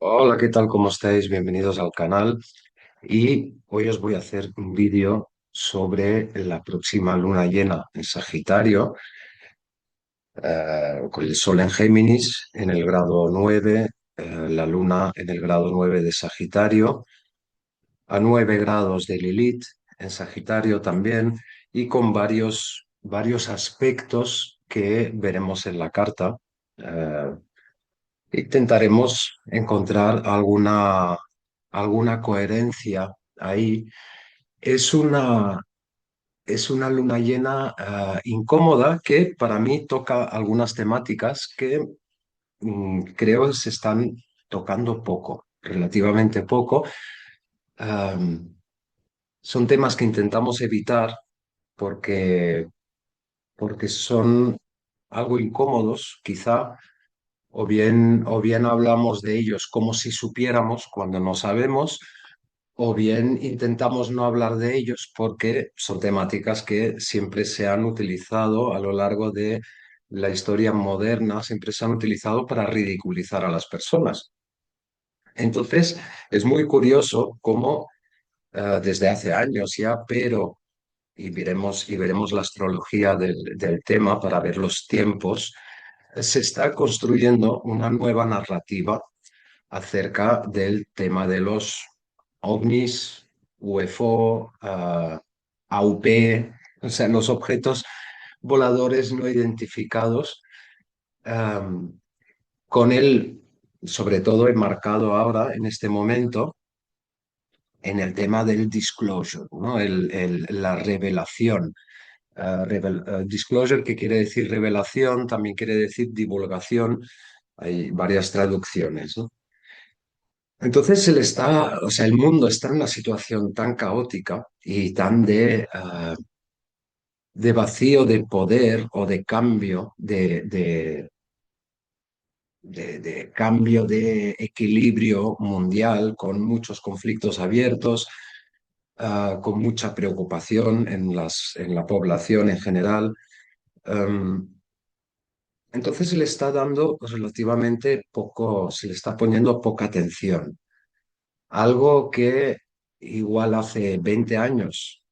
Hola, ¿qué tal? ¿Cómo estáis? Bienvenidos al canal. Y hoy os voy a hacer un vídeo sobre la próxima luna llena en Sagitario, con el Sol en Géminis en el grado 9, la luna en el grado 9 de Sagitario, a 9 grados de Lilith en Sagitario también, y con varios aspectos que veremos en la carta. Eh, Intentaremos encontrar alguna coherencia ahí. Es una, es una luna llena incómoda que para mí toca algunas temáticas que creo se están tocando poco, relativamente poco. Am, Son temas que intentamos evitar porque, porque son algo incómodos, quizá. O bien hablamos de ellos como si supiéramos cuando no sabemos, o bien intentamos no hablar de ellos porque son temáticas que siempre se han utilizado a lo largo de la historia moderna, siempre se han utilizado para ridiculizar a las personas. Entonces, es muy curioso cómo desde hace años ya, pero, y veremos la astrología del tema para ver los tiempos, se está construyendo una nueva narrativa acerca del tema de los ovnis, UFO, AUP, o sea, los objetos voladores no identificados, um, con el, sobre todo enmarcado ahora, en este momento, en el tema del disclosure, ¿no? La revelación. Disclosure, que quiere decir revelación, también quiere decir divulgación. Hay varias traducciones, ¿no? Entonces o sea, el mundo está en una situación tan caótica y tan de vacío de poder o de cambio, de cambio de equilibrio mundial, con muchos conflictos abiertos, con mucha preocupación en la población en general. Em, entonces se le está dando relativamente poco, se le está poniendo poca atención. Algo que igual hace 20 años,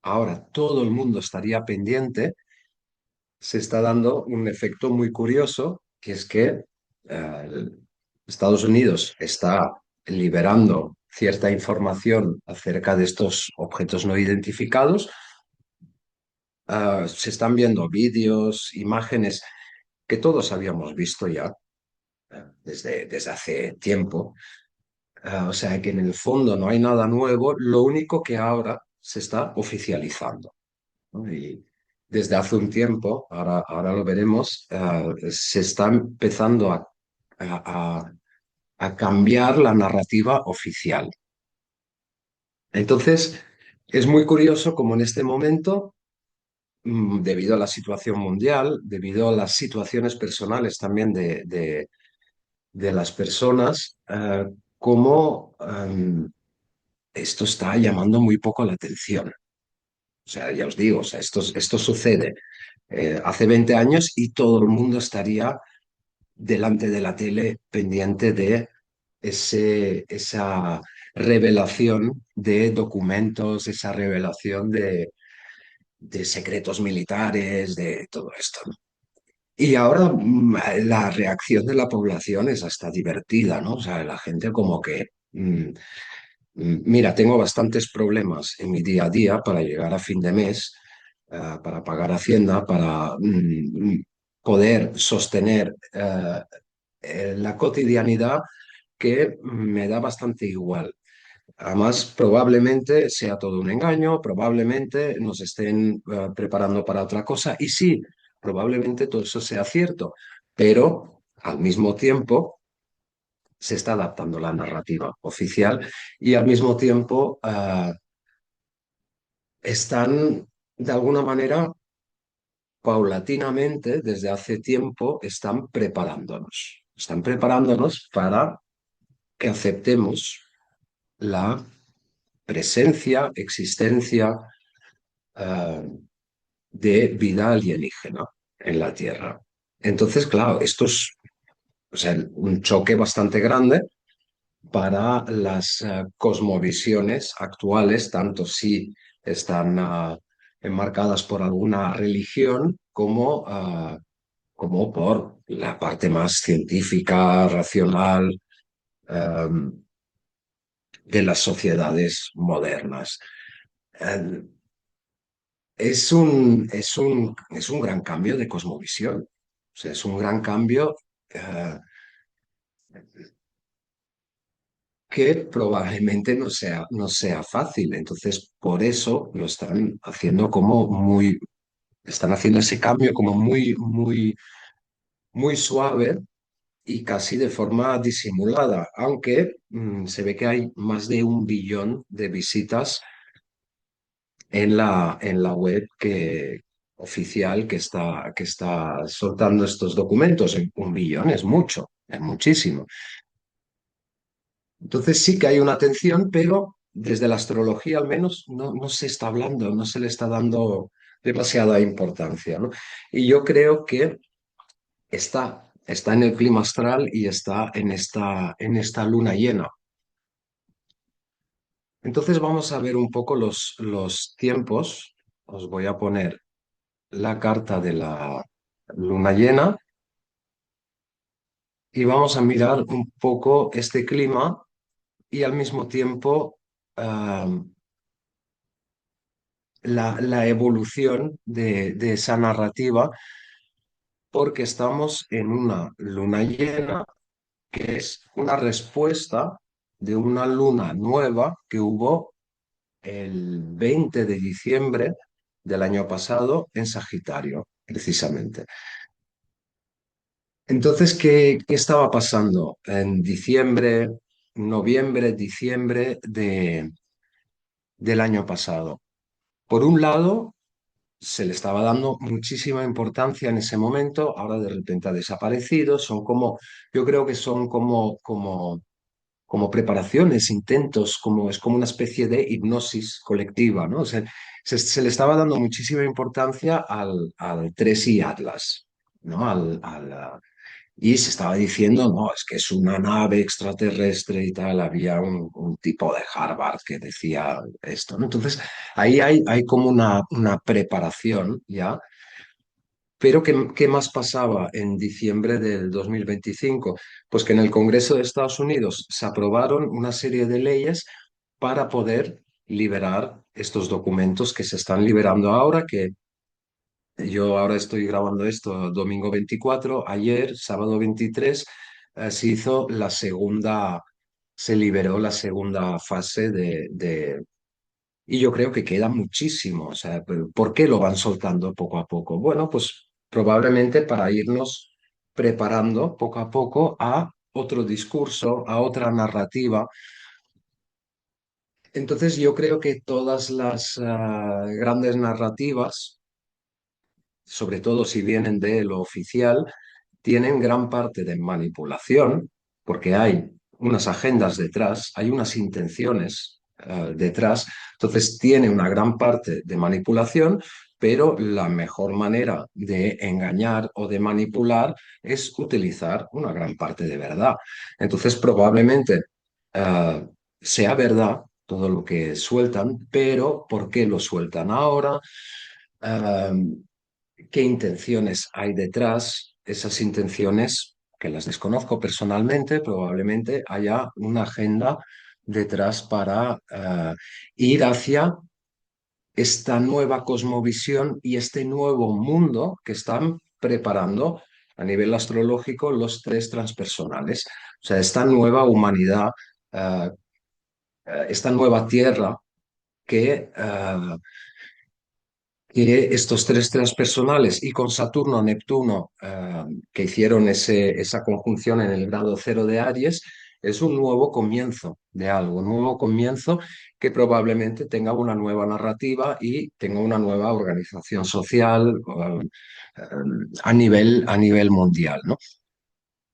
ahora todo el mundo estaría pendiente, se está dando un efecto muy curioso, que es que eh, Estados Unidos está liberando cierta información acerca de estos objetos no identificados. Se están viendo vídeos, imágenes que todos habíamos visto ya desde hace tiempo. O sea que en el fondo no hay nada nuevo, lo único que ahora se está oficializando, ¿no? Y desde hace un tiempo, ahora lo veremos, se está empezando a- a cambiar la narrativa oficial. Entonces, es muy curioso como en este momento, debido a la situación mundial, debido a las situaciones personales también de las personas, cómo esto está llamando muy poco la atención. O sea, ya os digo, o sea, esto sucede hace 20 años y todo el mundo estaría delante de la tele pendiente de esa revelación de documentos, esa revelación de secretos militares, de todo esto, ¿no? Y ahora la reacción de la población es hasta divertida, ¿no? O sea, la gente como que mira, tengo bastantes problemas en mi día a día para llegar a fin de mes, para pagar Hacienda, para poder sostener la cotidianidad, que me da bastante igual. Además, probablemente sea todo un engaño, probablemente nos estén preparando para otra cosa, y sí, probablemente todo eso sea cierto, pero al mismo tiempo se está adaptando la narrativa oficial y al mismo tiempo están, de alguna manera, paulatinamente, desde hace tiempo, están preparándonos para que aceptemos la presencia, existencia eh, de vida alienígena en la Tierra. Entonces, claro, esto es, o sea, un choque bastante grande, para las cosmovisiones actuales, tanto si están enmarcadas por alguna religión como por la parte más científica, racional, eh, de las sociedades modernas. Eh, es un gran cambio de cosmovisión. O sea, es un gran cambio eh, que probablemente no sea fácil. Entonces, por eso lo están haciendo están haciendo ese cambio como muy suave y casi de forma disimulada, aunque se ve que hay más de 1 billón de visitas en la web oficial que está soltando estos documentos. 1 billón es mucho, es muchísimo. Entonces sí que hay una atención, pero desde la astrología al menos no se está hablando, no se le está dando demasiada importancia, ¿no? Y yo creo que está en el clima astral y está en esta luna llena. Entonces vamos a ver un poco los tiempos. Os voy a poner la carta de la luna llena y vamos a mirar un poco este clima y al mismo tiempo la evolución de esa narrativa, porque estamos en una luna llena que es una respuesta de una luna nueva que hubo el 20 de diciembre del año pasado en Sagitario, precisamente. Entonces, ¿qué estaba pasando en diciembre, noviembre, diciembre del año pasado? Por un lado, se le estaba dando muchísima importancia en ese momento, ahora de repente ha desaparecido, yo creo que son como preparaciones, intentos, es como una especie de hipnosis colectiva, ¿no? O sea, se le estaba dando muchísima importancia al 3i Atlas, ¿no? Y se estaba diciendo, no, es que es una nave extraterrestre y tal. Había un tipo de Harvard que decía esto, ¿no? Entonces, ahí hay como una preparación ya. Pero ¿qué más pasaba en diciembre del 2025? Pues que en el Congreso de Estados Unidos se aprobaron una serie de leyes para poder liberar estos documentos que se están liberando ahora, que yo ahora estoy grabando esto domingo 24. Ayer, sábado 23, se liberó la segunda fase y yo creo que queda muchísimo. O sea, ¿por qué lo van soltando poco a poco? Bueno, pues probablemente para irnos preparando poco a poco a otro discurso, a otra narrativa. Entonces yo creo que todas las grandes narrativas, sobre todo si vienen de lo oficial, tienen gran parte de manipulación, porque hay unas agendas detrás, hay unas intenciones detrás, entonces tiene una gran parte de manipulación, pero la mejor manera de engañar o de manipular es utilizar una gran parte de verdad. Entonces probablemente eh, sea verdad todo lo que sueltan, pero ¿por qué lo sueltan ahora? Eh, ¿Qué intenciones hay detrás? Esas intenciones, que las desconozco personalmente, probablemente haya una agenda detrás para ir hacia esta nueva cosmovisión y este nuevo mundo que están preparando a nivel astrológico los tres transpersonales. O sea, esta nueva humanidad, eh, esta nueva tierra que estos tres transpersonales y con Saturno, Neptuno, que hicieron esa conjunción en el grado cero de Aries, es un nuevo comienzo de algo, un nuevo comienzo que probablemente tenga una nueva narrativa y tenga una nueva organización social a nivel mundial, ¿no?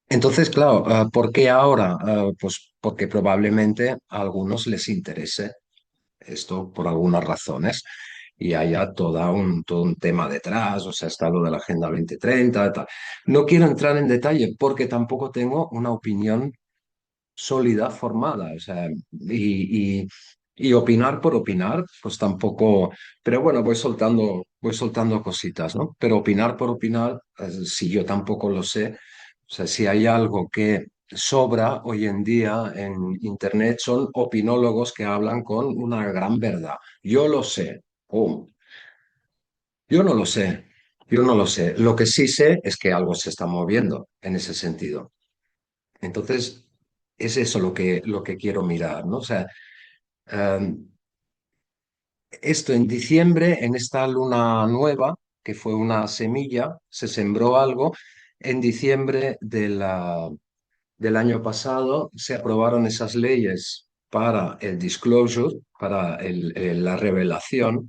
Entonces, claro, ¿por qué ahora? Pues porque probablemente a algunos les interese esto por algunas razones y haya todo un tema detrás. O sea, está lo de la Agenda 2030, tal. No quiero entrar en detalle porque tampoco tengo una opinión sólida, formada, o sea, y opinar por opinar, pues tampoco, pero bueno, voy soltando cositas, ¿no? Pero opinar por opinar, si yo tampoco lo sé, o sea, si hay algo que sobra hoy en día en Internet son opinólogos que hablan con una gran verdad. Yo lo sé. ¡Pum! Yo no lo sé. Yo no lo sé. Lo que sí sé es que algo se está moviendo en ese sentido. Entonces, es eso lo que quiero mirar, ¿no? O sea, eh, esto en diciembre, en esta luna nueva, que fue una semilla, se sembró algo. En diciembre del año pasado se aprobaron esas leyes para el disclosure, para la revelación.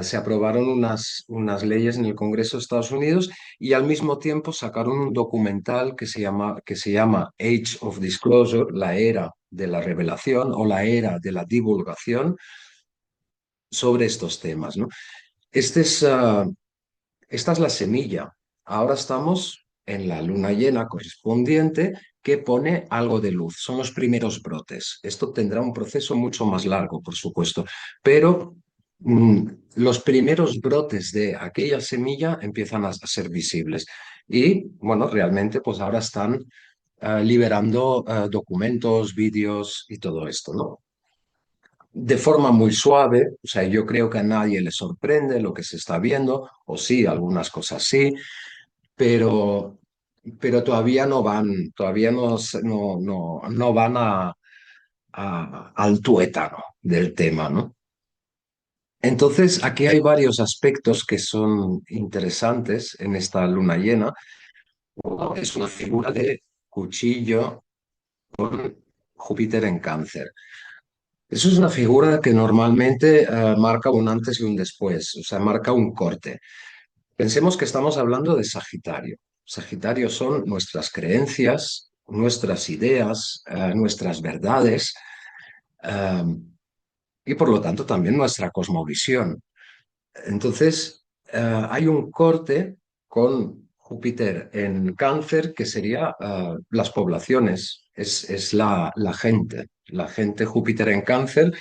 Se aprobaron unas leyes en el Congreso de Estados Unidos y al mismo tiempo sacaron un documental que se llama Age of Disclosure, la era de la revelación o la era de la divulgación sobre estos temas, ¿no? Este es, esta es la semilla. Ahora estamos en la luna llena correspondiente que pone algo de luz. Son los primeros brotes. Esto tendrá un proceso mucho más largo, por supuesto, pero los primeros brotes de aquella semilla empiezan a ser visibles. Y bueno, realmente pues ahora están liberando documentos, vídeos y todo esto, ¿no? De forma muy suave, o sea, yo creo que a nadie le sorprende lo que se está viendo, o sí, algunas cosas sí, pero, pero todavía no van, todavía no van al tuétano del tema, ¿no? Entonces, aquí hay varios aspectos que son interesantes en esta luna llena. Uno es una figura de cuchillo con Júpiter en Cáncer. Eso es una figura que normalmente marca un antes y un después, o sea, marca un corte. Pensemos que estamos hablando de Sagitario. Sagitario son nuestras creencias, nuestras ideas, nuestras verdades eh, y por lo tanto también nuestra cosmovisión. Entonces, hay un corte con Júpiter en Cáncer que sería las poblaciones, es la gente Júpiter en Cáncer.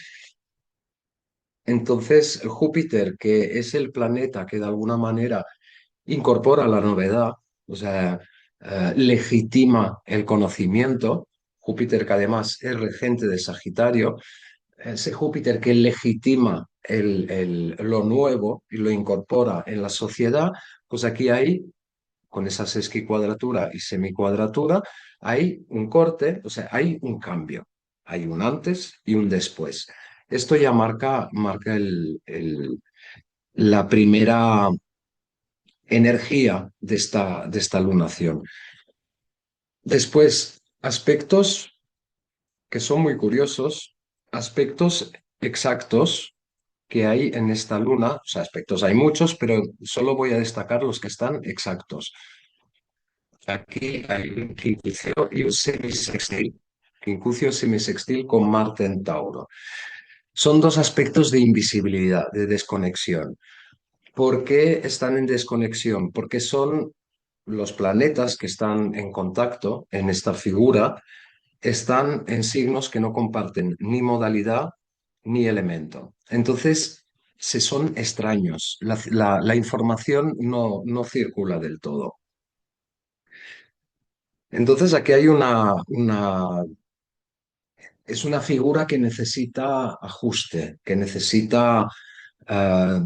Entonces, Júpiter, que es el planeta que de alguna manera incorpora la novedad, o sea, legitima el conocimiento, Júpiter que además es regente de Sagitario, ese Júpiter que legitima lo nuevo y lo incorpora en la sociedad, pues aquí hay, con esa sesquicuadratura y semicuadratura, hay un corte, o sea, hay un cambio, hay un antes y un después. Esto ya marca la primera energía de esta lunación. Después, aspectos que son muy curiosos, aspectos exactos que hay en esta luna, o sea, aspectos hay muchos, pero solo voy a destacar los que están exactos. Aquí hay un quincucio y un semisextil. Quincucio semisextil con Marte en Tauro. Son dos aspectos de invisibilidad, de desconexión. ¿Por qué están en desconexión? Porque son los planetas que están en contacto en esta figura, están en signos que no comparten ni modalidad ni elemento. Entonces, se son extraños. La información no circula del todo. Entonces, aquí hay es una figura que necesita ajuste, que necesita eh,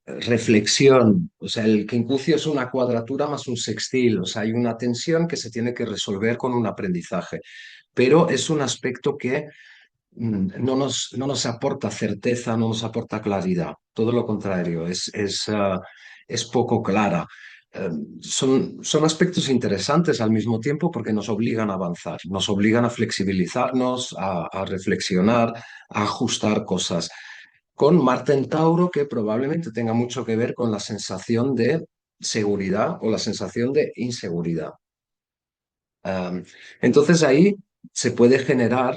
reflexión. O sea, el quincucio es una cuadratura más un sextil. O sea, hay una tensión que se tiene que resolver con un aprendizaje. Pero es un aspecto que no nos aporta certeza, no nos aporta claridad. Todo lo contrario, es poco clara. Eh, son aspectos interesantes al mismo tiempo porque nos obligan a avanzar, nos obligan a flexibilizarnos, a reflexionar, a ajustar cosas. Con Marte en Tauro, que probablemente tenga mucho que ver con la sensación de seguridad o la sensación de inseguridad. Entonces ahí se puede generar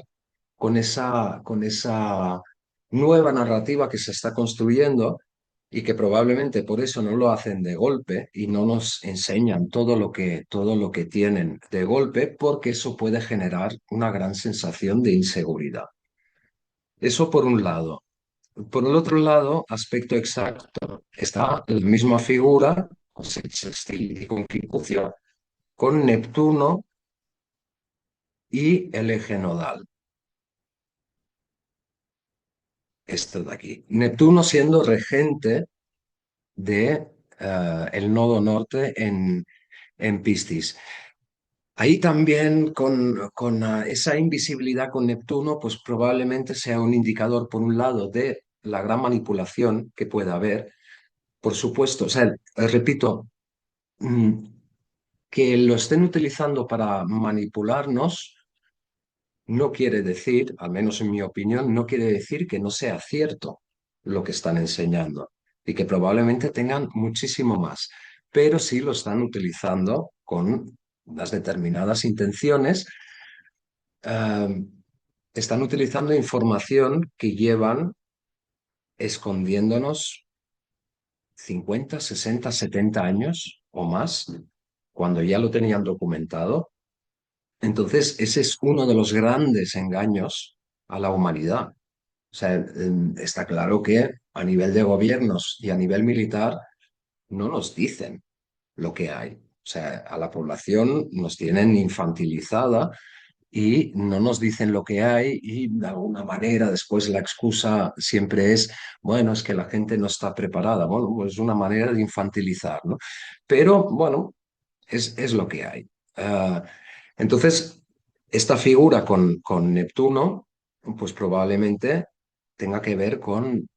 con esa nueva narrativa que se está construyendo, y que probablemente por eso no lo hacen de golpe y no nos enseñan todo lo que tienen de golpe, porque eso puede generar una gran sensación de inseguridad. Eso por un lado. Por el otro lado, aspecto exacto, está la misma figura, o sea, sextil y conjunción, con Neptuno y el eje nodal, esto de aquí. Neptuno siendo regente de el nodo norte en Piscis. Ahí también con esa invisibilidad con Neptuno, pues probablemente sea un indicador, por un lado, de la gran manipulación que pueda haber. Por supuesto, o sea, repito, mm, que lo estén utilizando para manipularnos no quiere decir, al menos en mi opinión, no quiere decir que no sea cierto lo que están enseñando y que probablemente tengan muchísimo más, pero sí lo están utilizando con unas determinadas intenciones. eh, Están utilizando información que llevan escondiéndonos 50, 60, 70 años o más, cuando ya lo tenían documentado. Entonces, ese es uno de los grandes engaños a la humanidad. O sea, está claro que a nivel de gobiernos y a nivel militar no nos dicen lo que hay. O sea, a la población nos tienen infantilizada y no nos dicen lo que hay y de alguna manera después la excusa siempre es, bueno, es que la gente no está preparada. Bueno, pues es una manera de infantilizar, ¿no? Pero bueno, es lo que hay. Ah, entonces, esta figura con Neptuno, pues probablemente tenga que ver con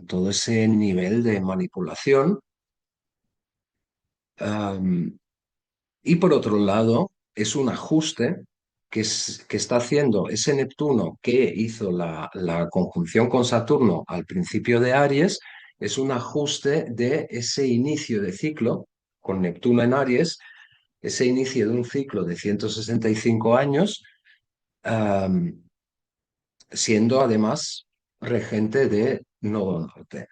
todo ese nivel de manipulación. Am, y por otro lado, es un ajuste que está haciendo ese Neptuno que hizo la conjunción con Saturno al principio de Aries, es un ajuste de ese inicio de ciclo con Neptuno en Aries, ese inicio de un ciclo de 165 años, am, siendo además regente de Nodo Norte.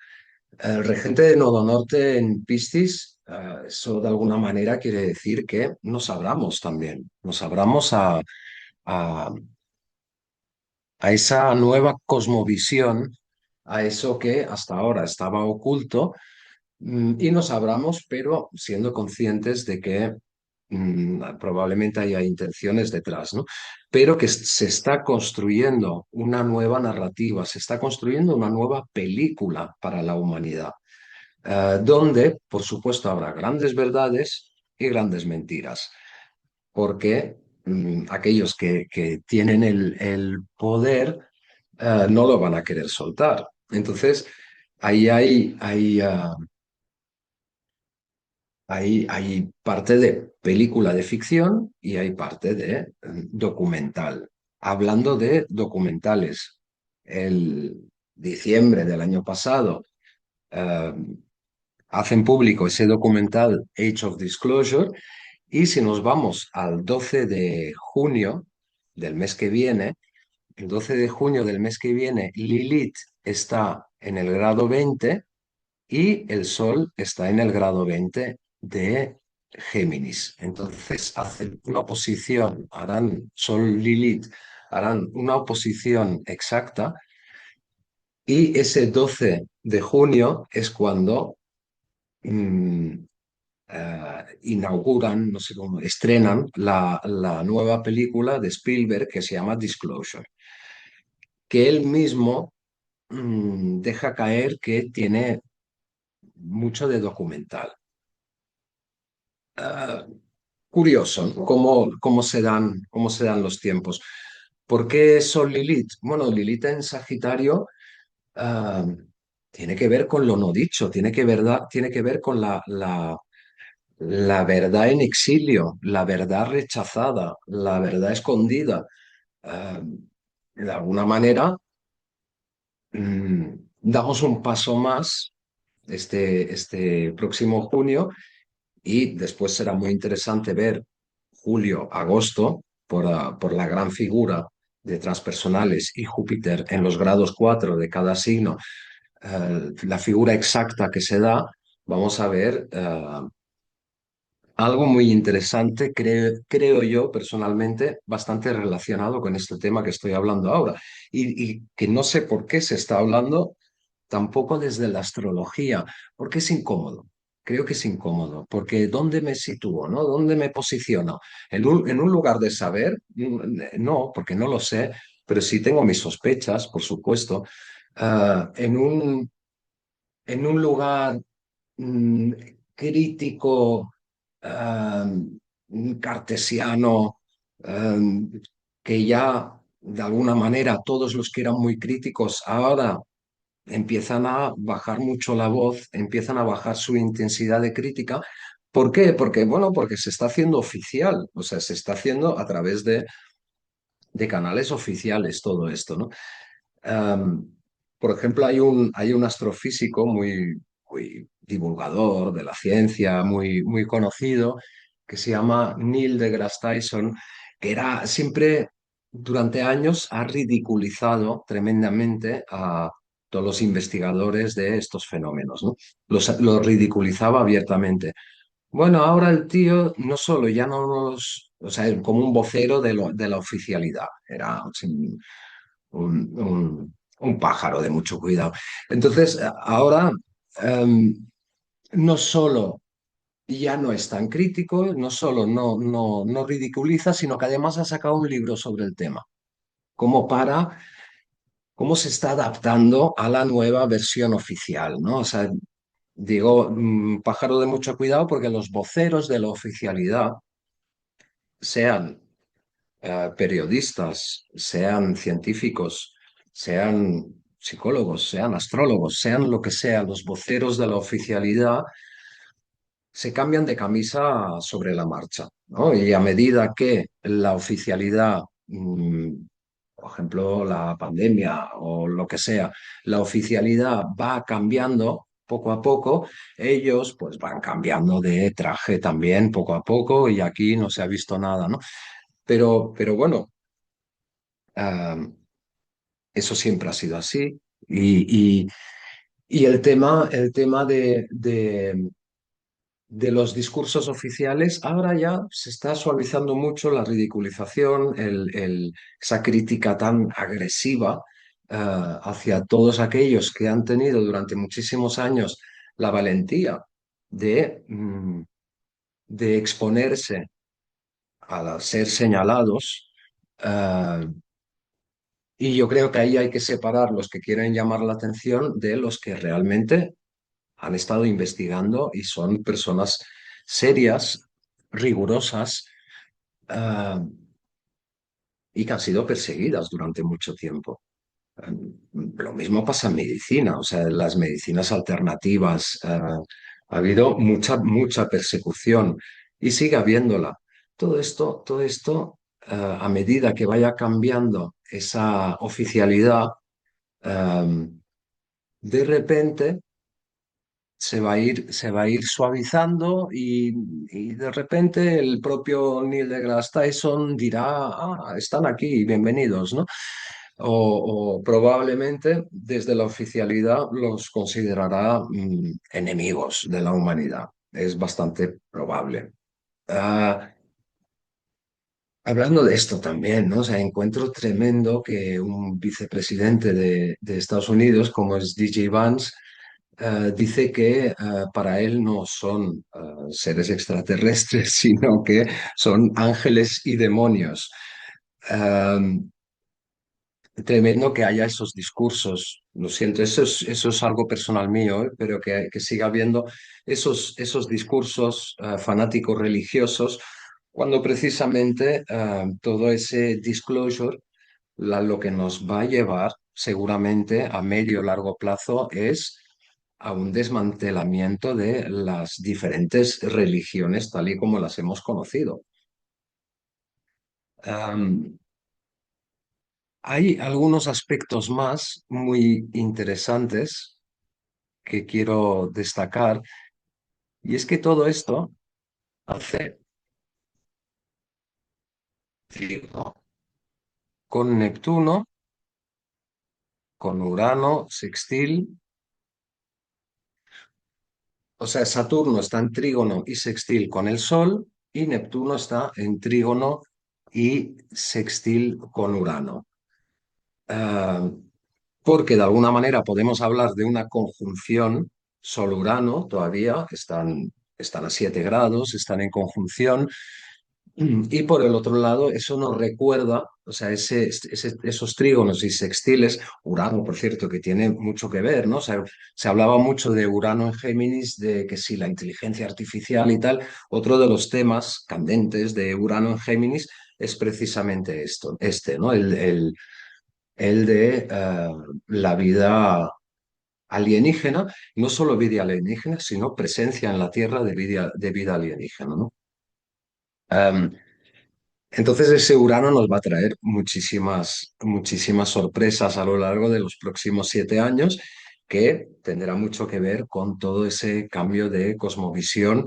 El regente de Nodo Norte en Piscis, eso de alguna manera quiere decir que nos abramos también, nos abramos a, a esa nueva cosmovisión, a eso que hasta ahora estaba oculto, y nos abramos, pero siendo conscientes de que probablemente haya intenciones detrás, ¿no? Pero que se está construyendo una nueva narrativa, se está construyendo una nueva película para la humanidad, donde, por supuesto, habrá grandes verdades y grandes mentiras, porque aquellos que tienen el poder no lo van a querer soltar. Entonces, ahí hay parte de película de ficción y hay parte de documental. Hablando de documentales, el diciembre del año pasado eh, hacen público ese documental Age of Disclosure, y si nos vamos al 12 de junio del mes que viene, el 12 de junio del mes que viene, Lilith está en el grado 20 y el Sol está en el grado 20 de Géminis. Entonces, hacen una oposición, harán Sol-Lilith, harán una oposición exacta, y ese 12 de junio es cuando mm, inauguran, no sé cómo, estrenan la nueva película de Spielberg que se llama Disclosure, que él mismo deja caer que tiene mucho de documental. Ah, curioso, ¿no? Cómo se dan los tiempos. ¿Por qué Sol Lilith? Bueno, Lilith en Sagitario ah, tiene que ver con lo no dicho, tiene que ver con la verdad en exilio, la verdad rechazada, la verdad escondida. Ah, de alguna manera, damos un paso más este próximo junio, y después será muy interesante ver julio, agosto, por la gran figura de transpersonales y Júpiter en los grados 4 de cada signo, la figura exacta que se da, vamos a ver algo muy interesante, creo yo personalmente, bastante relacionado con este tema que estoy hablando ahora, y que no sé por qué se está hablando tampoco desde la astrología, porque es incómodo. Creo que es incómodo, porque ¿dónde me sitúo, no? ¿Dónde me posiciono? En un lugar de saber? No, porque no lo sé, pero sí tengo mis sospechas, por supuesto. En un lugar mm, crítico, cartesiano, que ya de alguna manera todos los que eran muy críticos ahora empiezan a bajar mucho la voz, empiezan a bajar su intensidad de crítica. ¿Por qué? Porque, bueno, porque se está haciendo oficial, o sea, se está haciendo a través de canales oficiales todo esto, ¿no? Um, por ejemplo, hay un astrofísico muy divulgador de la ciencia, muy conocido, que se llama Neil deGrasse Tyson, que era siempre, durante años, ha ridiculizado tremendamente a todos los investigadores de estos fenómenos, ¿no? Los ridiculizaba abiertamente. Bueno, ahora el tío no solo ya no nos, o sea, como un vocero de la oficialidad, era un pájaro de mucho cuidado. Entonces, ahora no solo ya no es tan crítico, no solo no ridiculiza, sino que además ha sacado un libro sobre el tema, como para cómo se está adaptando a la nueva versión oficial, ¿no? O sea, digo, pájaro de mucho cuidado porque los voceros de la oficialidad, sean periodistas, sean científicos, sean psicólogos, sean astrólogos, sean lo que sea, los voceros de la oficialidad se cambian de camisa sobre la marcha, ¿no? Y a medida que la oficialidad, por ejemplo, la pandemia o lo que sea, la oficialidad va cambiando poco a poco, ellos pues van cambiando de traje también poco a poco y aquí no se ha visto nada, ¿no? Pero bueno, ah, eso siempre ha sido así. Y el tema de los discursos oficiales, ahora ya se está suavizando mucho la ridiculización, esa crítica tan agresiva hacia todos aquellos que han tenido durante muchísimos años la valentía de exponerse a ser señalados. eh, y yo creo que ahí hay que separar los que quieren llamar la atención de los que realmente han estado investigando y son personas serias, rigurosas, eh, y que han sido perseguidas durante mucho tiempo. Lo mismo pasa en medicina, o sea, en las medicinas alternativas ha habido mucha persecución y sigue habiéndola. Todo esto, a medida que vaya cambiando esa oficialidad, eh, de repente se va a ir suavizando y de repente el propio Neil deGrasse Tyson dirá, ah, están aquí, bienvenidos, ¿no? O probablemente desde la oficialidad los considerará enemigos de la humanidad. Es bastante probable. Ah, hablando de esto también, ¿no? O sea, encuentro tremendo que un vicepresidente de Estados Unidos, como es DJ Vance, dice que para él no son seres extraterrestres, sino que son ángeles y demonios. Um, Tremendo que haya esos discursos. Lo siento, eso es algo personal mío, ¿eh? Pero que siga habiendo esos discursos fanáticos religiosos, cuando precisamente todo ese disclosure, lo que nos va a llevar seguramente a medio o largo plazo es a un desmantelamiento de las diferentes religiones tal y como las hemos conocido. Am, Hay algunos aspectos más muy interesantes que quiero destacar, y es que todo esto hace Virgo con Neptuno, con Urano, sextil. O sea, Saturno está en trígono y sextil con el Sol y Neptuno está en trígono y sextil con Urano. Ah, porque de alguna manera podemos hablar de una conjunción Sol-Urano todavía, están a 7 grados, están en conjunción. Y por el otro lado, eso nos recuerda, o sea, esos trígonos y sextiles, Urano, por cierto, que tiene mucho que ver, ¿no? O sea, se hablaba mucho de Urano en Géminis, de que sí, la inteligencia artificial y tal. Otro de los temas candentes de Urano en Géminis es precisamente esto, ¿no? El de la vida alienígena, no solo vida alienígena, sino presencia en la Tierra de vida alienígena, ¿no? Em, entonces ese Urano nos va a traer muchísimas sorpresas a lo largo de los próximos 7 años, que tendrá mucho que ver con todo ese cambio de cosmovisión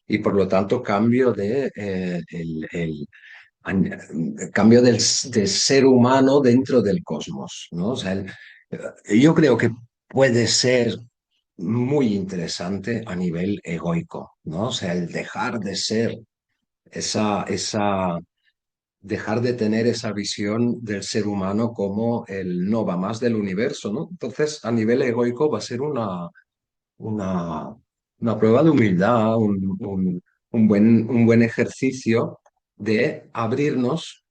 y por lo tanto cambio cambio del ser humano dentro del cosmos, ¿no? O sea, yo creo que puede ser muy interesante a nivel egoico, ¿no? O sea, el dejar de ser dejar de tener esa visión del ser humano como el no va más del universo, ¿no? Entonces, a nivel egoico va a ser una, una prueba de humildad, un buen ejercicio de abrirnos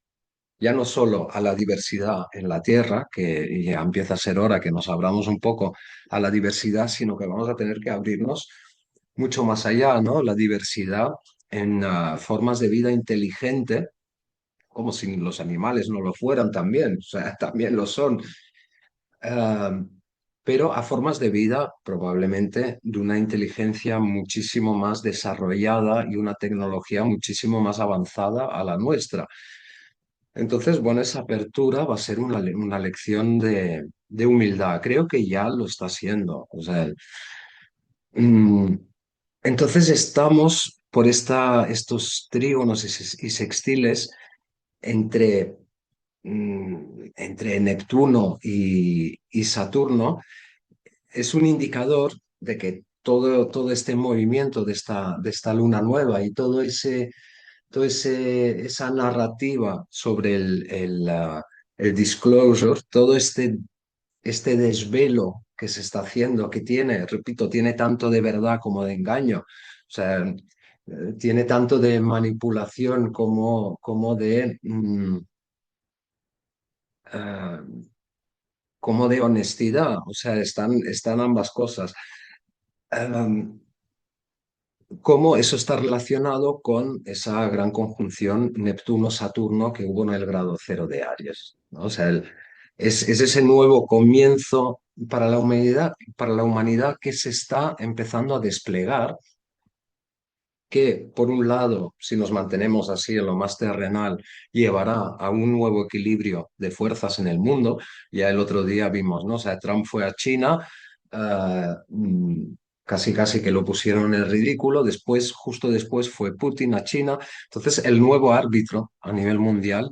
ya no solo a la diversidad en la Tierra, que ya empieza a ser hora que nos abramos un poco a la diversidad, sino que vamos a tener que abrirnos mucho más allá, ¿no? La diversidad en formas de vida inteligente, como si los animales no lo fueran también, o sea, también lo son, eh, pero a formas de vida probablemente de una inteligencia muchísimo más desarrollada y una tecnología muchísimo más avanzada a la nuestra. Entonces, bueno, esa apertura va a ser una lección de humildad. Creo que ya lo está haciendo. O sea, mm, entonces estamos por estos trígonos y sextiles entre entre Neptuno y Saturno, es un indicador de que todo este movimiento de esta luna nueva y esa narrativa sobre el disclosure, todo este desvelo que se está haciendo, que tiene, repito, tiene tanto de verdad como de engaño. O sea, tiene tanto de manipulación eh, como de honestidad, o sea, están ambas cosas. Em, Cómo eso está relacionado con esa gran conjunción Neptuno-Saturno que hubo en el grado cero de Aries, ¿no? O sea, es ese nuevo comienzo para la humanidad que se está empezando a desplegar, que por un lado, si nos mantenemos así en lo más terrenal, llevará a un nuevo equilibrio de fuerzas en el mundo. Ya el otro día vimos, ¿no? O sea, Trump fue a China, eh, mm, casi que lo pusieron en el ridículo. Después, justo después, fue Putin a China. Entonces, el nuevo árbitro a nivel mundial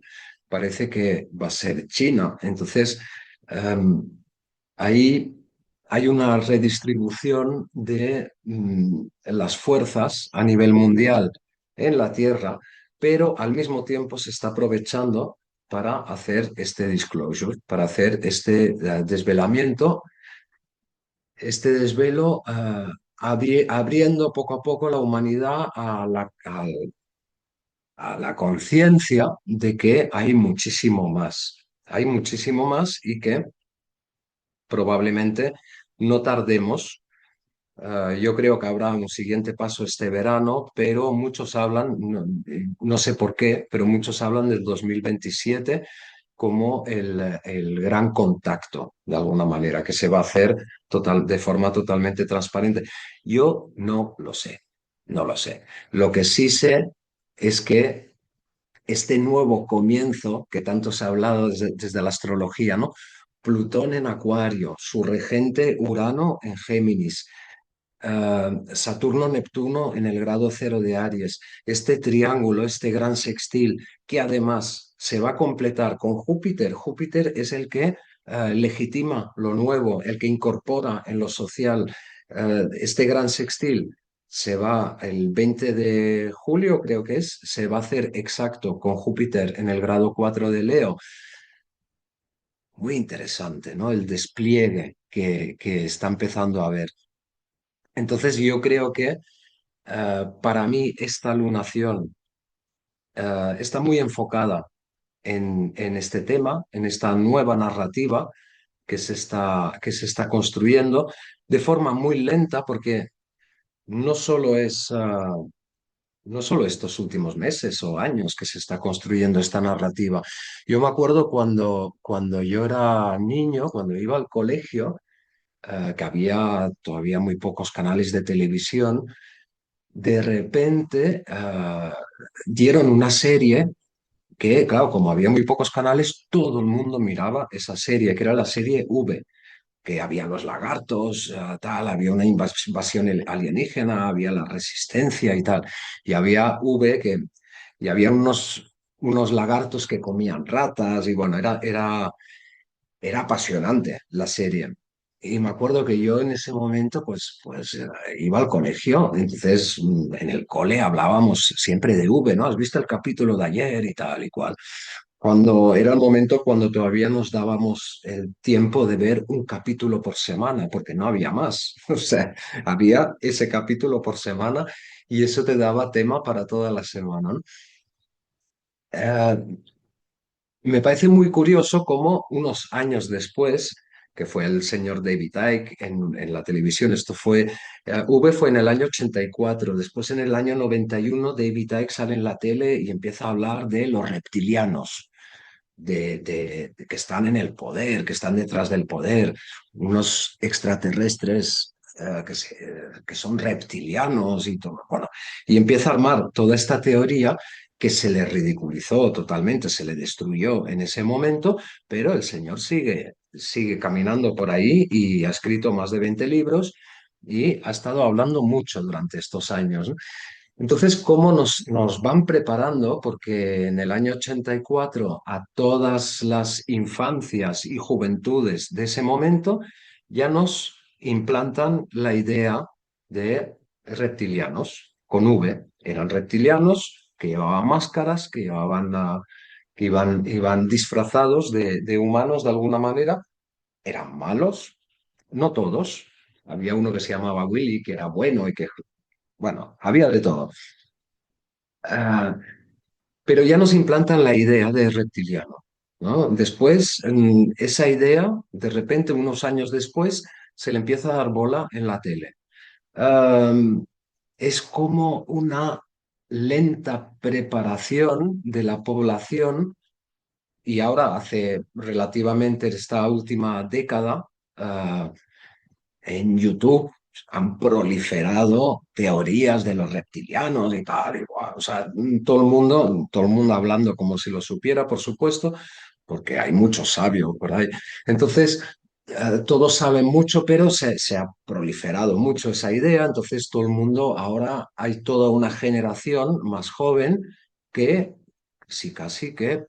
parece que va a ser China. Entonces, ahí hay una redistribución de las fuerzas a nivel mundial en la Tierra, pero al mismo tiempo se está aprovechando para hacer este disclosure, para hacer este desvelamiento, este desvelo, abriendo poco a poco la humanidad a la conciencia de que hay muchísimo más y que probablemente no tardemos. Yo creo que habrá un siguiente paso este verano, pero muchos hablan, no sé por qué, pero muchos hablan del 2027 como el gran contacto, de alguna manera, que se va a hacer de forma totalmente transparente. Yo no lo sé, no lo sé. Lo que sí sé es que este nuevo comienzo que tanto se ha hablado desde la astrología, ¿no? Plutón en Acuario, su regente Urano en Géminis, Saturno-Neptuno en el grado cero de Aries, este triángulo, este gran sextil, que además se va a completar con Júpiter. Júpiter es el que legitima lo nuevo, el que incorpora en lo social. Este gran sextil se va el 20 de julio, creo que es, se va a hacer exacto con Júpiter en el grado 4 de Leo. Muy interesante, ¿no? El despliegue que está empezando a haber. Entonces yo creo que para mí esta lunación está muy enfocada en este tema, en esta nueva narrativa que se está construyendo de forma muy lenta, porque no solo es, no solo estos últimos meses o años que se está construyendo esta narrativa. Yo me acuerdo cuando yo era niño, cuando iba al colegio, que había todavía muy pocos canales de televisión. De repente dieron una serie que, claro, como había muy pocos canales, todo el mundo miraba esa serie, que era la serie V, que había los lagartos, tal, había una invasión alienígena, había la resistencia y tal, y había y había unos lagartos que comían ratas, y bueno, era apasionante la serie. Y me acuerdo que yo en ese momento, pues iba al colegio, entonces en el cole hablábamos siempre de V, ¿no? ¿Has visto el capítulo de ayer y tal y cual? Cuando era el momento cuando todavía nos dábamos el tiempo de ver un capítulo por semana, porque no había más. O sea, había ese capítulo por semana y eso te daba tema para toda la semana, ¿no? Eh, Me parece muy curioso cómo unos años después, que fue el señor David Icke en la televisión, V fue en el año 84, después en el año 91 David Icke sale en la tele y empieza a hablar de los reptilianos, de que están en el poder, que están detrás del poder, unos extraterrestres que son reptilianos y todo. Bueno, y empieza a armar toda esta teoría que se le ridiculizó totalmente, se le destruyó en ese momento, pero el señor sigue caminando por ahí y ha escrito más de 20 libros y ha estado hablando mucho durante estos años, ¿no? Entonces, ¿cómo nos van preparando? Porque en el año 84 a todas las infancias y juventudes de ese momento ya nos implantan la idea de reptilianos, con V. Eran reptilianos que llevaban máscaras, que iban disfrazados de humanos de alguna manera. Eran malos, no todos. Había uno que se llamaba Willy, que era bueno y que, bueno, había de todo. Ah, pero ya nos implantan la idea de reptiliano, ¿no? Después, esa idea, de repente, unos años después, se le empieza a dar bola en la tele. Am, es como una lenta preparación de la población y ahora, hace relativamente esta última década, ah, en YouTube han proliferado teorías de los reptilianos y tal, igual. O sea, todo el mundo hablando como si lo supiera, por supuesto, porque hay mucho sabio por ahí. Entonces, todos saben mucho, pero se ha proliferado mucho esa idea. Entonces, todo el mundo, ahora hay toda una generación más joven que sí, casi que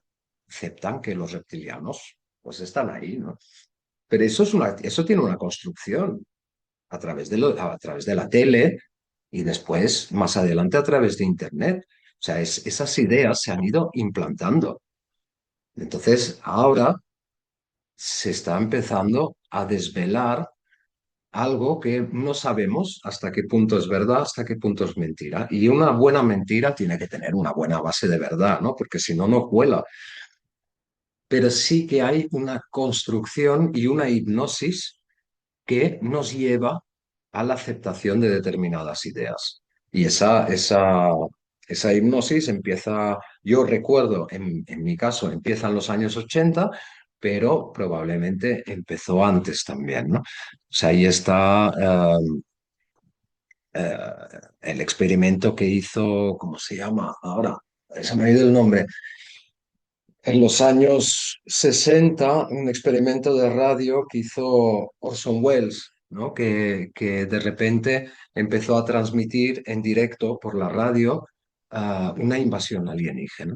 aceptan que los reptilianos pues están ahí, ¿no? Pero eso tiene una construcción a través de la tele y después, más adelante, a través de Internet. O sea, esas ideas se han ido implantando. Entonces, ahora se está empezando a desvelar algo que no sabemos hasta qué punto es verdad, hasta qué punto es mentira. Y una buena mentira tiene que tener una buena base de verdad, ¿no? Porque si no, no cuela. Pero sí que hay una construcción y una hipnosis que nos lleva a la aceptación de determinadas ideas. Y esa hipnosis empieza, yo recuerdo, en mi caso, empieza en los años 80, pero probablemente empezó antes también, ¿no? O sea, ahí está eh, el experimento que hizo, ¿cómo se llama? Ahora, se me ha ido el nombre. En los años 60, un experimento de radio que hizo Orson Welles, ¿no? Que de repente empezó a transmitir en directo por la radio una invasión alienígena.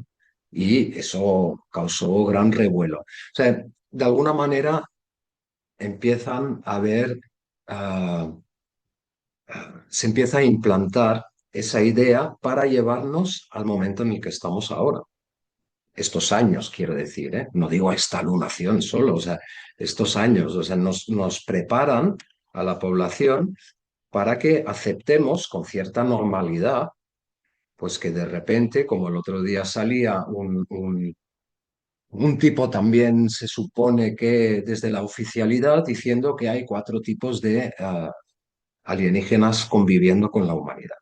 Y eso causó gran revuelo. O sea, de alguna manera empiezan a haber se empieza a implantar esa idea para llevarnos al momento en el que estamos ahora. Estos años, quiero decir, ¿eh? No digo esta lunación solo, o sea, estos años, o sea, nos preparan a la población para que aceptemos con cierta normalidad, pues que de repente, como el otro día salía un tipo también se supone que desde la oficialidad diciendo que hay cuatro tipos de alienígenas conviviendo con la humanidad.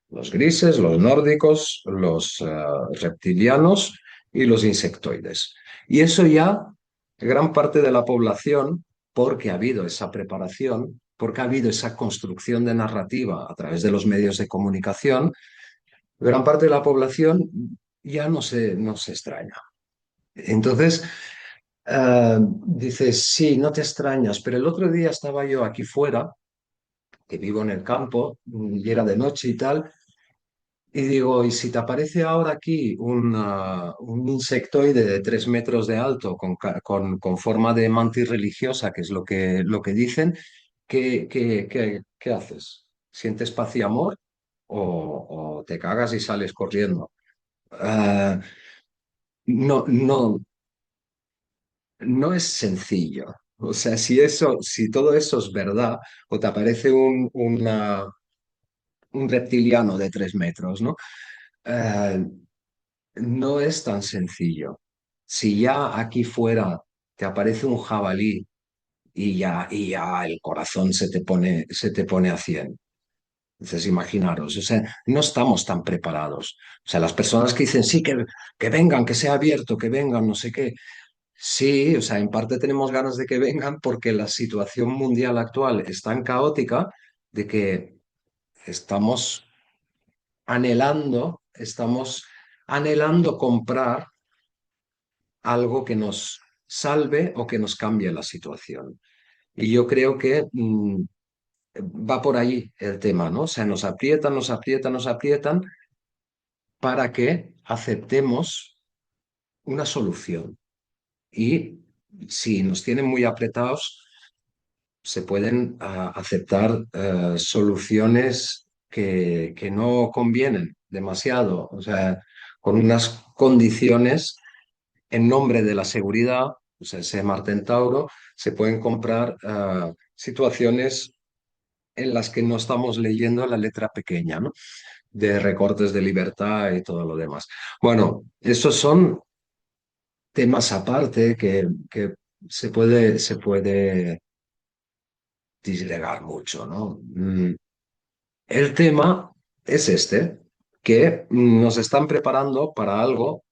Los grises, los nórdicos, los reptilianos y los insectoides. Y eso ya, gran parte de la población, porque ha habido esa preparación, porque ha habido esa construcción de narrativa a través de los medios de comunicación, gran parte de la población ya no se extraña. Entonces, dices, sí, no te extrañas, pero el otro día estaba yo aquí fuera, que vivo en el campo, y era de noche y tal, y digo, ¿y si te aparece ahora aquí un insectoide de 3 metros de alto con forma de mantis religiosa, que es lo que dicen, ¿qué haces? ¿Sientes paz y amor o te cagas y sales corriendo? Ah, no, no, no es sencillo. O sea, si todo eso es verdad, o te aparece un reptiliano de 3 metros, ¿no? Eh, no es tan sencillo. Si ya aquí fuera te aparece un jabalí y ya el corazón se te pone a 100. Entonces, imaginaros, o sea, no estamos tan preparados. O sea, las personas que dicen, sí, que vengan, que sea abierto, que vengan, no sé qué. Sí, o sea, en parte tenemos ganas de que vengan porque la situación mundial actual es tan caótica de que estamos estamos anhelando comprar algo que nos salve o que nos cambie la situación. Y yo creo que va por ahí el tema, ¿no? O sea, nos aprietan para que aceptemos una solución. Y si nos tienen muy apretados, se pueden aceptar soluciones que no convienen demasiado, o sea, con unas condiciones en nombre de la seguridad, o sea, ese Marte Tauro, se pueden comprar situaciones en las que no estamos leyendo la letra pequeña, ¿no? De recortes de libertad y todo lo demás. Bueno, esos son temas aparte que se puede disgregar mucho, ¿no? El tema es este, que nos están preparando para algo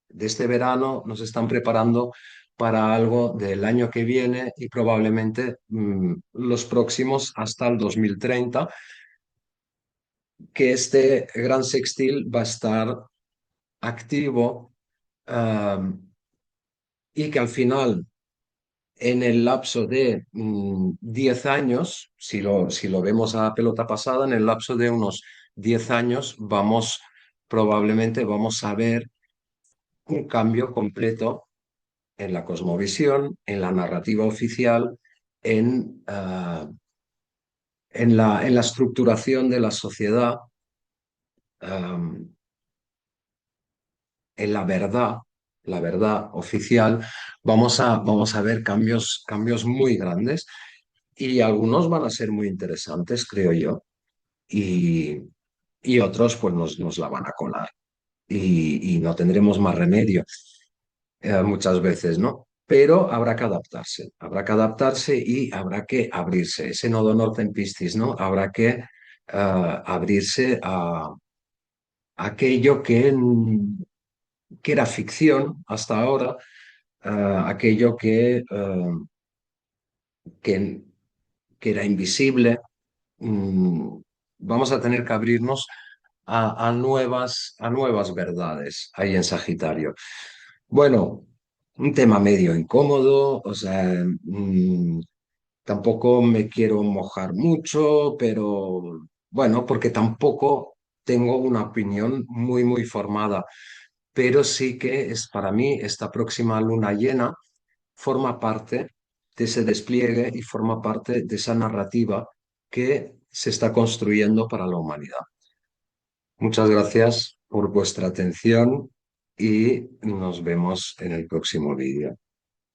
de este verano, nos están preparando para algo del año que viene y probablemente los próximos hasta el 2030, que este gran sextil va a estar activo y que al final, en el lapso de 10 años, si lo vemos a pelota pasada, en el lapso de unos 10 años probablemente vamos a ver un cambio completo en la cosmovisión, en la narrativa oficial, en la estructuración de la sociedad, um, en la verdad oficial, vamos a ver cambios muy grandes y algunos van a ser muy interesantes, creo yo, y, y otros pues nos la van a colar y no tendremos más remedio muchas veces, ¿no? Pero habrá que adaptarse y habrá que abrirse. Ese nodo norte en Piscis, ¿no? Habrá que abrirse a aquello que era ficción hasta ahora, aquello que, que era invisible. Mm, Vamos a tener que abrirnos a nuevas verdades ahí en Sagitario. Bueno, un tema medio incómodo, o sea, tampoco me quiero mojar mucho, pero bueno, porque tampoco tengo una opinión muy formada, pero sí que es para mí esta próxima luna llena forma parte de ese despliegue y forma parte de esa narrativa que se está construyendo para la humanidad. Muchas gracias por vuestra atención y nos vemos en el próximo vídeo.